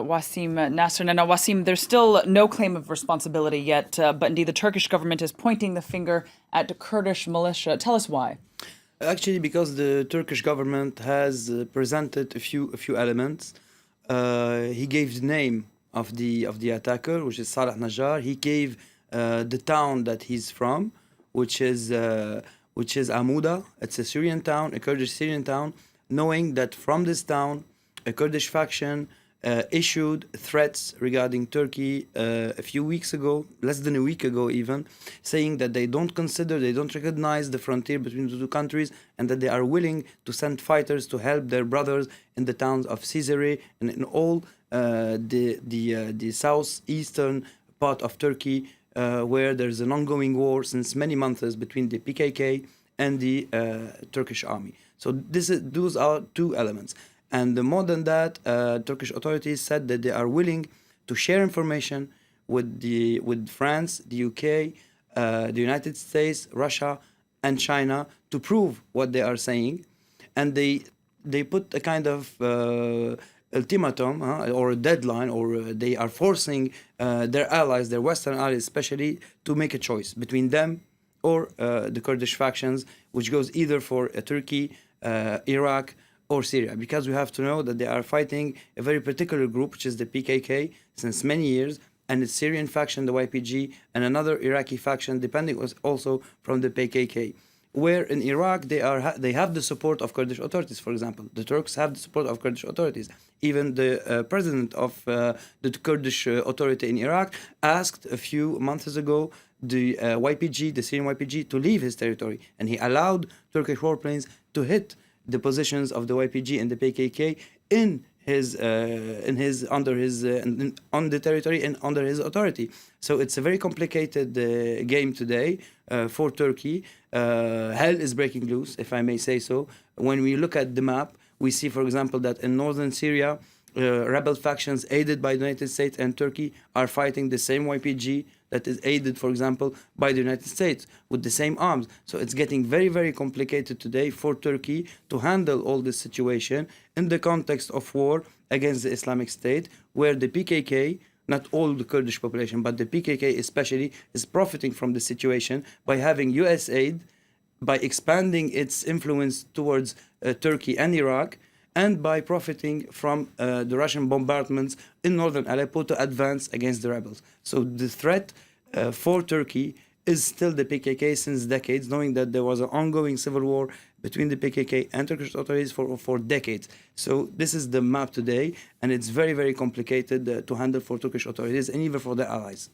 Wasim Nasser. Now, Wasim, there's still no claim of responsibility yet, but indeed the Turkish government is pointing the finger at the Kurdish militia. Tell us why. Actually, because the Turkish government has presented a few elements. He gave the name of the attacker, which is Saleh Najjar. He gave the town that he's from, which is Amuda. It's a Syrian town, a Kurdish Syrian town. Knowing that from this town, a Kurdish faction issued threats regarding Turkey a few weeks ago, less than a week ago even, saying that they don't recognize the frontier between the two countries, and that they are willing to send fighters to help their brothers in the towns of Cizre and in all the southeastern part of Turkey, where there's an ongoing war since many months between the PKK and the Turkish army. So those are two elements. And more than that, Turkish authorities said that they are willing to share information with France, the UK, the United States, Russia, and China to prove what they are saying. And they put a kind of ultimatum or a deadline, or they are forcing their allies, their Western allies especially, to make a choice between them or the Kurdish factions, which goes either for Turkey, Iraq, or Syria, because we have to know that they are fighting a very particular group, which is the PKK, since many years, and the Syrian faction, the YPG, and another Iraqi faction, depending also from the PKK. Where in Iraq they have the support of Kurdish authorities. For example, the Turks have the support of Kurdish authorities. Even the president of the Kurdish authority in Iraq asked a few months ago the YPG, the Syrian YPG, to leave his territory, and he allowed Turkish warplanes to hit the positions of the YPG and the PKK on the territory and under his authority. So it's a very complicated game today for Turkey. Hell is breaking loose, if I may say so. When we look at the map, we see, for example, that in northern Syria, rebel factions aided by the United States and Turkey are fighting the same YPG that is aided, for example, by the United States with the same arms. So it's getting very, very complicated today for Turkey to handle all this situation in the context of war against the Islamic State, where the PKK, not all the Kurdish population, but the PKK especially, is profiting from the situation by having US aid, by expanding its influence towards Turkey and Iraq, and by profiting from the Russian bombardments in northern Aleppo to advance against the rebels. So the threat for Turkey is still the PKK since decades, knowing that there was an ongoing civil war between the PKK and Turkish authorities for decades. So this is the map today, and it's very, very complicated to handle for Turkish authorities and even for their allies.